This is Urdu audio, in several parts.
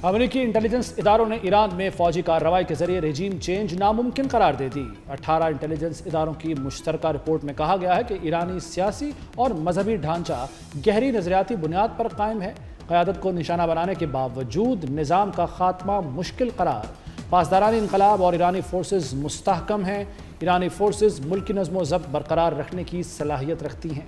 امریکی انٹیلیجنس اداروں نے ایران میں فوجی کارروائی کے ذریعے رجیم چینج ناممکن قرار دے دی۔ 18 انٹیلیجنس اداروں کی مشترکہ رپورٹ میں کہا گیا ہے کہ ایرانی سیاسی اور مذہبی ڈھانچہ گہری نظریاتی بنیاد پر قائم ہے۔ قیادت کو نشانہ بنانے کے باوجود نظام کا خاتمہ مشکل قرار۔ پاسدارانی انقلاب اور ایرانی فورسز مستحکم ہیں۔ ایرانی فورسز ملکی نظم و ضبط برقرار رکھنے کی صلاحیت رکھتی ہیں۔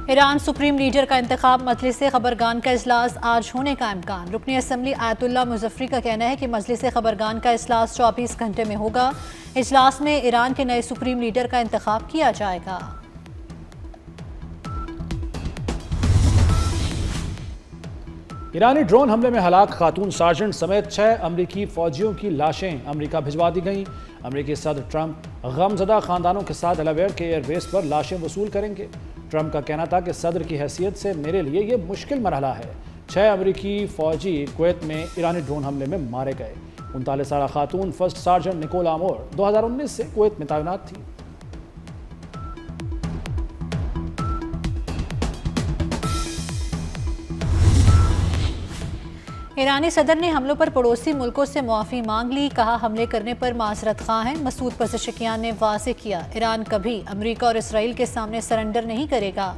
ایران سپریم لیڈر کا انتخاب، مجلس خبرگان کا اجلاس آج ہونے کا امکان۔ رکن اسمبلی آیت اللہ مظفری کا کہنا ہے کہ مجلس خبرگان کا اجلاس 24 گھنٹے میں ہوگا۔ اجلاس میں ایران کے نئے سپریم لیڈر کا انتخاب کیا جائے گا۔ ایرانی ڈرون حملے میں ہلاک خاتون سارجنٹ سمیت 6 امریکی فوجیوں کی لاشیں امریکہ بھجوا دی گئیں۔ امریکی صدر ٹرمپ غم زدہ خاندانوں کے ساتھ ڈیلاویئر کے ایئر بیس پر لاشیں وصول کریں گے۔ ٹرمپ کا کہنا تھا کہ صدر کی حیثیت سے میرے لیے یہ مشکل مرحلہ ہے۔ 6 امریکی فوجی کویت میں ایرانی ڈرون حملے میں مارے گئے۔ 39 سالہ خاتون فرسٹ سارجنٹ نکولا مور 2019 سے کویت میں تعینات تھی۔ ایرانی صدر نے حملوں پر پڑوسی ملکوں سے معافی مانگ لی، کہا حملے کرنے پر معذرت خواہ ہیں۔ مسعود پزشکیان نے واضح کیا ایران کبھی امریکہ اور اسرائیل کے سامنے سرنڈر نہیں کرے گا۔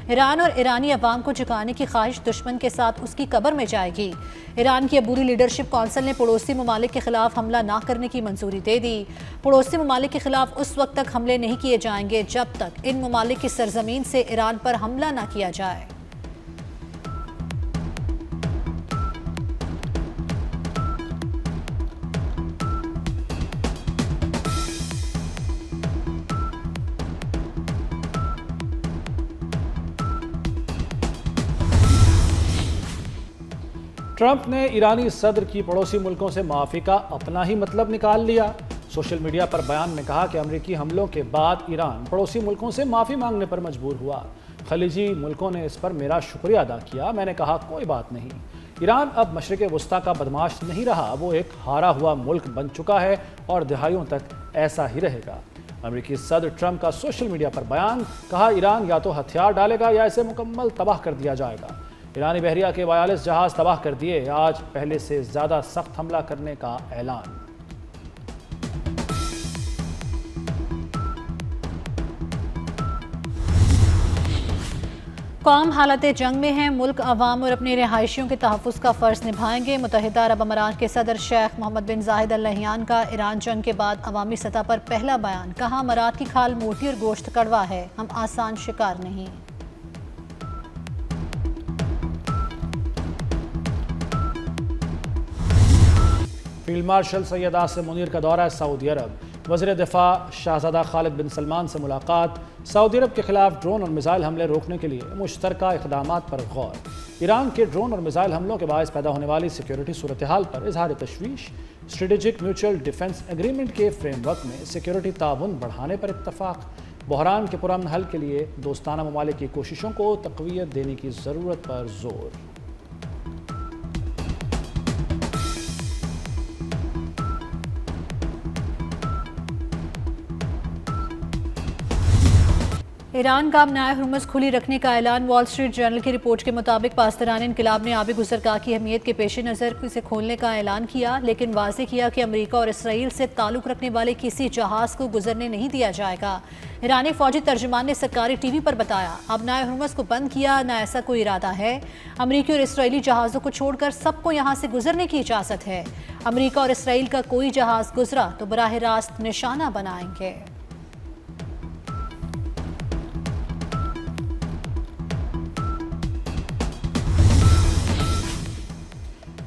ایران اور ایرانی عوام کو جھکانے کی خواہش دشمن کے ساتھ اس کی قبر میں جائے گی۔ ایران کی عبوری لیڈرشپ کونسل نے پڑوسی ممالک کے خلاف حملہ نہ کرنے کی منظوری دے دی۔ پڑوسی ممالک کے خلاف اس وقت تک حملے نہیں کیے جائیں گے جب تک ان ممالک کی سرزمین سے ایران پر حملہ نہ کیا جائے۔ ٹرمپ نے ایرانی صدر کی پڑوسی ملکوں سے معافی کا اپنا ہی مطلب نکال لیا۔ سوشل میڈیا پر بیان میں کہا کہ امریکی حملوں کے بعد ایران پڑوسی ملکوں سے معافی مانگنے پر مجبور ہوا۔ خلیجی ملکوں نے اس پر میرا شکریہ ادا کیا۔ میں نے کہا کوئی بات نہیں، ایران اب مشرق وسطیٰ کا بدمعاش نہیں رہا، وہ ایک ہارا ہوا ملک بن چکا ہے اور دہائیوں تک ایسا ہی رہے گا۔ امریکی صدر ٹرمپ کا سوشل میڈیا پر بیان، کہا ایران یا تو ہتھیار ڈالے گا یا اسے مکمل تباہ کر دیا جائے گا۔ ایرانی بحریہ کے 42 جہاز تباہ کر دیے، آج پہلے سے زیادہ سخت حملہ کرنے کا اعلان۔ قوم حالت جنگ میں ہے، ملک عوام اور اپنے رہائشیوں کے تحفظ کا فرض نبھائیں گے۔ متحدہ عرب امارات کے صدر شیخ محمد بن زاہد ال نہیان کا ایران جنگ کے بعد عوامی سطح پر پہلا بیان، کہا امارات کی کھال موٹی اور گوشت کڑوا ہے، ہم آسان شکار نہیں۔ فیلڈ مارشل سید عاصم منیر کا دورہ سعودی عرب، وزیر دفاع شہزادہ خالد بن سلمان سے ملاقات۔ سعودی عرب کے خلاف ڈرون اور میزائل حملے روکنے کے لیے مشترکہ اقدامات پر غور۔ ایران کے ڈرون اور میزائل حملوں کے باعث پیدا ہونے والی سیکیورٹی صورتحال پر اظہار تشویش۔ اسٹریٹجک میوچل ڈیفنس ایگریمنٹ کے فریم ورک میں سیکیورٹی تعاون بڑھانے پر اتفاق۔ بحران کے پرامن حل کے لیے دوستانہ ممالک کی کوششوں کو تقویت دینے کی ضرورت پر زور۔ ایران کا مینائے ہرمز کھلی رکھنے کا اعلان۔ وال اسٹریٹ جرنل کی رپورٹ کے مطابق پاسداران انقلاب نے آبی گزرگاہ کی اہمیت کے پیش نظر اسے کھولنے کا اعلان کیا، لیکن واضح کیا کہ امریکہ اور اسرائیل سے تعلق رکھنے والے کسی جہاز کو گزرنے نہیں دیا جائے گا۔ ایرانی فوجی ترجمان نے سرکاری ٹی وی پر بتایا، اب نہ ہرمز کو بند کیا نہ ایسا کوئی ارادہ ہے۔ امریکی اور اسرائیلی جہازوں کو چھوڑ کر سب کو یہاں سے گزرنے کی اجازت ہے۔ امریکہ اور اسرائیل کا کوئی جہاز گزرا تو براہ راست نشانہ بنائیں گے۔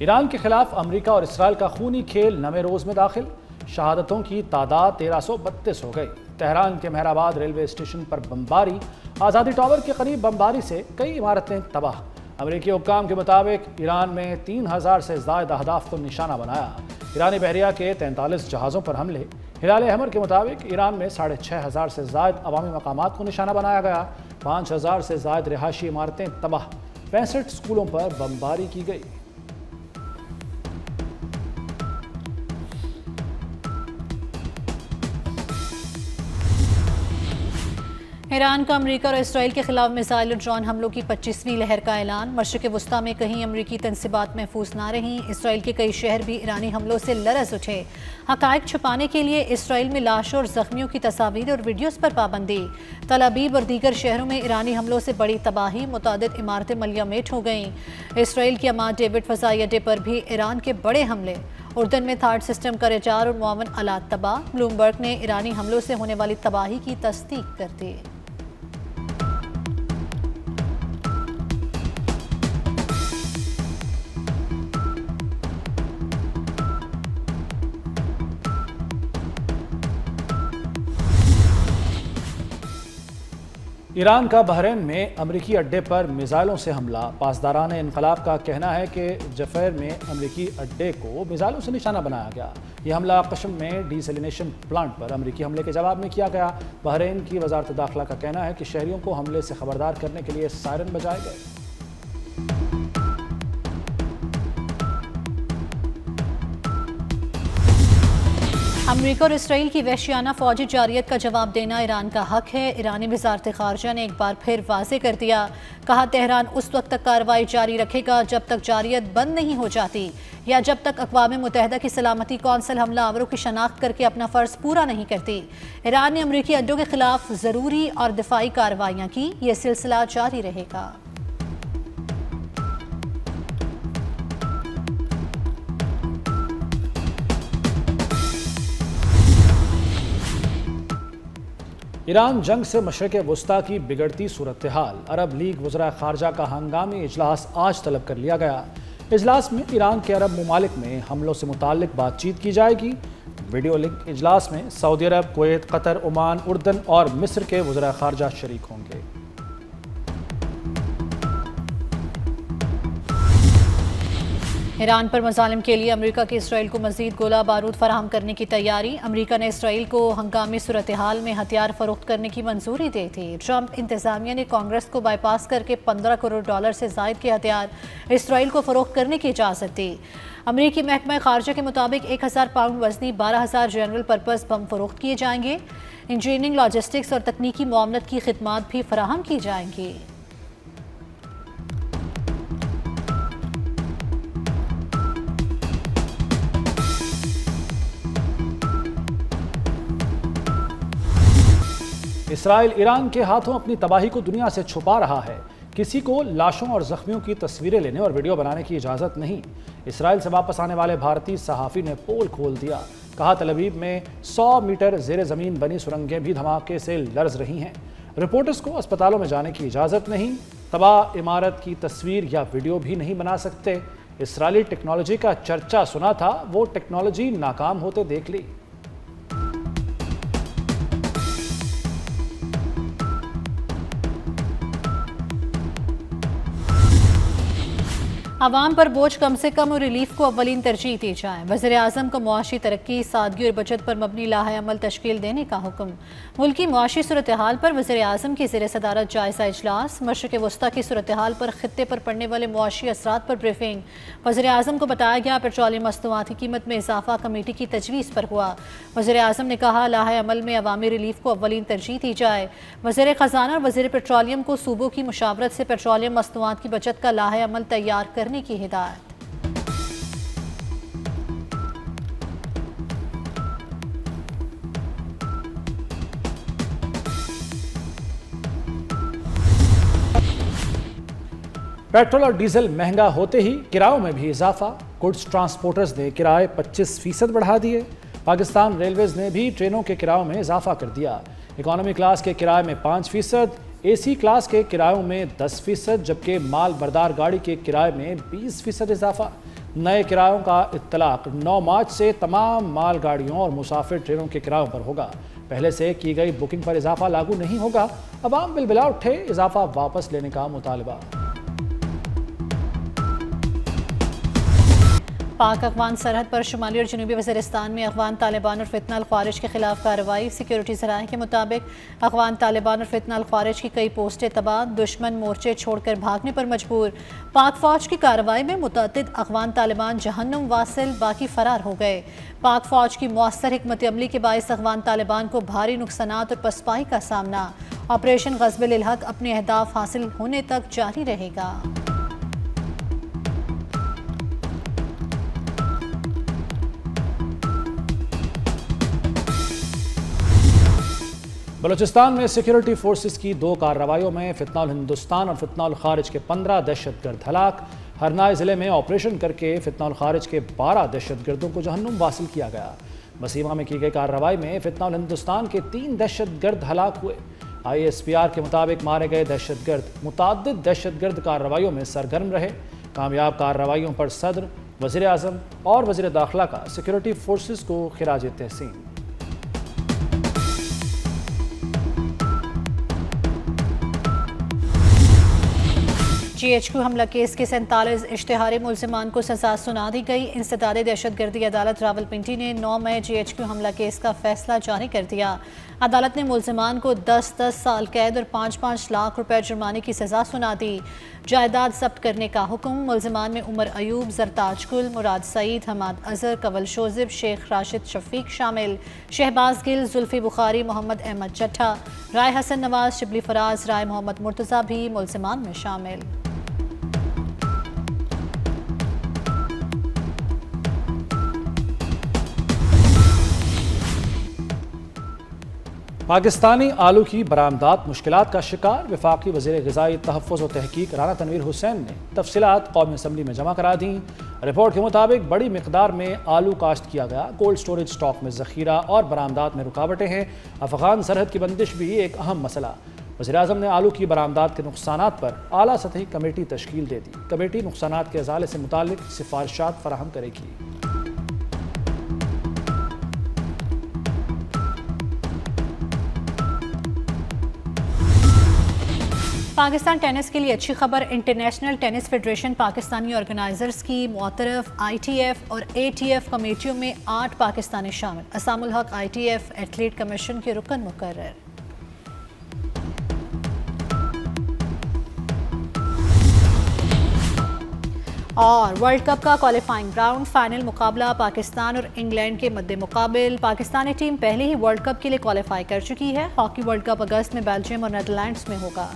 ایران کے خلاف امریکہ اور اسرائیل کا خونی کھیل نویں روز میں داخل، شہادتوں کی تعداد 1332 ہو گئی۔ تہران کے مہر آباد ریلوے اسٹیشن پر بمباری، آزادی ٹاور کے قریب بمباری سے کئی عمارتیں تباہ۔ امریکی حکام کے مطابق ایران میں 3000 سے زائد اہداف کو نشانہ بنایا۔ ایرانی بحریہ کے 43 جہازوں پر حملے۔ ہلال احمر کے مطابق ایران میں 6500 سے زائد عوامی مقامات کو نشانہ بنایا گیا۔ 5000 سے زائد رہائشی عمارتیں تباہ، 65 اسکولوں پر بمباری کی گئی۔ ایران کا امریکہ اور اسرائیل کے خلاف میزائل اور ڈرون حملوں کی 25ویں لہر کا اعلان۔ مشرق وسطیٰ میں کہیں امریکی تنصیبات محفوظ نہ رہیں، اسرائیل کے کئی شہر بھی ایرانی حملوں سے لرز اٹھے۔ حقائق چھپانے کے لیے اسرائیل میں لاشوں اور زخمیوں کی تصاویر اور ویڈیوز پر پابندی۔ تل ابیب اور دیگر شہروں میں ایرانی حملوں سے بڑی تباہی، متعدد عمارتیں ملیامٹ ہو گئیں۔ اسرائیل کی عماد ڈیوڈ فضائی اڈے پر بھی ایران کے بڑے حملے۔ اردن میں تھاڈ سسٹم کا ریڈار اور معاون آلات تباہ۔ بلومبرگ نے ایرانی حملوں سے ہونے والی تباہی کی تصدیق کر دی۔ ایران کا بحرین میں امریکی اڈے پر میزائلوں سے حملہ۔ پاسداران انقلاب کا کہنا ہے کہ جفیر میں امریکی اڈے کو میزائلوں سے نشانہ بنایا گیا۔ یہ حملہ قشم میں ڈی سیلینیشن پلانٹ پر امریکی حملے کے جواب میں کیا گیا۔ بحرین کی وزارت داخلہ کا کہنا ہے کہ شہریوں کو حملے سے خبردار کرنے کے لیے سائرن بجائے گئے۔ امریکہ اور اسرائیل کی وحشیانہ فوجی جارحیت کا جواب دینا ایران کا حق ہے۔ ایرانی وزارت خارجہ نے ایک بار پھر واضح کر دیا، کہا تہران اس وقت تک کارروائی جاری رکھے گا جب تک جارحیت بند نہیں ہو جاتی یا جب تک اقوام متحدہ کی سلامتی کونسل حملہ آوروں کی شناخت کر کے اپنا فرض پورا نہیں کرتی۔ ایران نے امریکی اڈوں کے خلاف ضروری اور دفاعی کارروائیاں کی، یہ سلسلہ جاری رہے گا۔ ایران جنگ سے مشرق وسطیٰ کی بگڑتی صورتحال۔ عرب لیگ وزراء خارجہ کا ہنگامی اجلاس آج طلب کر لیا گیا۔ اجلاس میں ایران کے عرب ممالک میں حملوں سے متعلق بات چیت کی جائے گی۔ ویڈیو لنک اجلاس میں سعودی عرب، کویت، قطر، عمان، اردن اور مصر کے وزراء خارجہ شریک ہوں گے۔ ایران پر مظالم کے لیے امریکہ کی اسرائیل کو مزید گولہ بارود فراہم کرنے کی تیاری۔ امریکہ نے اسرائیل کو ہنگامی صورتحال میں ہتھیار فروخت کرنے کی منظوری دی تھی۔ ٹرمپ انتظامیہ نے کانگریس کو بائی پاس کر کے $15 کروڑ سے زائد کے ہتھیار اسرائیل کو فروخت کرنے کی اجازت دی۔ امریکی محکمہ خارجہ کے مطابق 1000 پاؤنڈ وزنی 12,000 جنرل پرپز بم فروخت کیے جائیں گے۔ انجینئرنگ، لاجسٹکس اور تکنیکی معاونت کی خدمات بھی فراہم کی جائیں گی۔ اسرائیل ایران کے ہاتھوں اپنی تباہی کو دنیا سے چھپا رہا ہے۔ کسی کو لاشوں اور زخمیوں کی تصویریں لینے اور ویڈیو بنانے کی اجازت نہیں۔ اسرائیل سے واپس آنے والے بھارتی صحافی نے پول کھول دیا، کہا تل ابیب میں 100 میٹر زیر زمین بنی سرنگیں بھی دھماکے سے لرز رہی ہیں۔ رپورٹرز کو اسپتالوں میں جانے کی اجازت نہیں۔ تباہ عمارت کی تصویر یا ویڈیو بھی نہیں بنا سکتے۔ اسرائیلی ٹیکنالوجی کا چرچا سنا تھا، وہ ٹیکنالوجی ناکام ہوتے دیکھ لی۔ عوام پر بوجھ کم سے کم اور ریلیف کو اولین ترجیح دی جائے۔ وزیر اعظم کو معاشی ترقی، سادگی اور بچت پر مبنی لاہے عمل تشکیل دینے کا حکم۔ ملکی معاشی صورتحال پر وزیر اعظم کی زیر صدارت جائزہ اجلاس۔ مشرق وسطیٰ کی صورتحال پر خطے پر پڑنے والے معاشی اثرات پر بریفنگ۔ وزیر اعظم کو بتایا گیا پیٹرولیم مصنوعات کی قیمت میں اضافہ کمیٹی کی تجویز پر ہوا۔ وزیر اعظم نے کہا لاہے عمل میں عوامی ریلیف کو اولین ترجیح دی جائے۔ وزیر خزانہ اور وزیر پیٹرولیم کو صوبوں کی مشاورت سے پیٹرولیم مصنوعات کی بچت کا لاہے عمل تیار کرنے کی ہدایت۔ پیٹرول اور ڈیزل مہنگا ہوتے ہی کرایوں میں بھی اضافہ۔ گڈز ٹرانسپورٹرز نے کرائے 25% بڑھا دیے۔ پاکستان ریلویز نے بھی ٹرینوں کے کرایوں میں اضافہ کر دیا۔ اکانومی کلاس کے کرائے میں 5%، اے سی کلاس کے کرایوں میں 10%، جبکہ مال بردار گاڑی کے کرائے میں 20% اضافہ۔ نئے کرایوں کا اطلاق 9 مارچ سے تمام مال گاڑیوں اور مسافر ٹرینوں کے کرایوں پر ہوگا۔ پہلے سے کی گئی بکنگ پر اضافہ لاگو نہیں ہوگا۔ عوام بلبلا اٹھے، اضافہ واپس لینے کا مطالبہ۔ پاک افغان سرحد پر شمالی اور جنوبی وزیرستان میں افغان طالبان اور فتنہ الخوارج کے خلاف کارروائی۔ سیکیورٹی ذرائع کے مطابق افغان طالبان اور فتنہ الخوارج کی کئی پوسٹیں تباہ، دشمن مورچے چھوڑ کر بھاگنے پر مجبور۔ پاک فوج کی کارروائی میں متعدد افغان طالبان جہنم واصل، باقی فرار ہو گئے۔ پاک فوج کی مؤثر حکمت عملی کے باعث افغان طالبان کو بھاری نقصانات اور پسپائی کا سامنا۔ آپریشن غصب الحق اپنے اہداف حاصل ہونے تک جاری رہے گا۔ بلوچستان میں سیکیورٹی فورسز کی 2 کارروائیوں میں فتنہ الہندوستان اور فتنہ الخارج کے 15 دہشت گرد ہلاک۔ ہرنائے ضلع میں آپریشن کر کے فتنہ الخارج کے 12 دہشت گردوں کو جہنم واصل کیا گیا۔ مسیمہ میں کی گئی کارروائی میں فتنہ الہندوستان کے 3 دہشت گرد ہلاک ہوئے۔ ISPR کے مطابق مارے گئے دہشت گرد متعدد دہشت گرد کارروائیوں میں سرگرم رہے۔ کامیاب کارروائیوں پر صدر، وزیر اعظم اور وزیر داخلہ کا سیکیورٹی فورسز کو خراج تحسین۔ GHQ حملہ کیس کے 47 اشتہاری ملزمان کو سزا سنا دی گئی۔ انسداد دہشت گردی عدالت راولپنڈی نے 9 مئی GHQ حملہ کیس کا فیصلہ جاری کر دیا۔ عدالت نے ملزمان کو 10 سال قید اور 5 لاکھ روپے جرمانے کی سزا سنا دی۔ جائیداد ضبط کرنے کا حکم۔ ملزمان میں عمر ایوب، زرتاج گل، مراد سعید، حماد اظہر، کنول شوذب، شیخ راشد شفیق شامل۔ شہباز گل، زلفی بخاری، محمد احمد چٹھا، رائے حسن نواز، شبلی فراز، رائے محمد مرتضیٰ بھی ملزمان میں شامل۔ پاکستانی آلو کی برآمدات مشکلات کا شکار۔ وفاقی وزیر غذائی تحفظ و تحقیق رانا تنویر حسین نے تفصیلات قومی اسمبلی میں جمع کرا دیں۔ رپورٹ کے مطابق بڑی مقدار میں آلو کاشت کیا گیا۔ کولڈ سٹوریج سٹاک میں ذخیرہ اور برآمدات میں رکاوٹیں ہیں۔ افغان سرحد کی بندش بھی ایک اہم مسئلہ۔ وزیر اعظم نے آلو کی برآمدات کے نقصانات پر اعلیٰ سطحی کمیٹی تشکیل دے دی۔ کمیٹی نقصانات کے ازالے سے متعلق سفارشات فراہم کرے گی۔ پاکستان ٹینس کے لیے اچھی خبر۔ International tennis federation Pakistani organizers کی معترف ITF اور ATF کمیٹیوں میں 8 پاکستانی شامل۔ اسام الحق ITF ایتھلیٹ کمیشن کے رکن مقرر۔ اور ورلڈ کپ کا کوالیفائنگ راؤنڈ فائنل مقابلہ پاکستان اور انگلینڈ کے مد مقابل۔ پاکستانی ٹیم پہلے ہی ورلڈ کپ کے لیے کوالیفائی کر چکی ہے۔ ہاکی ورلڈ کپ اگست میں بیلجیم اور نیدرلینڈز میں ہوگا۔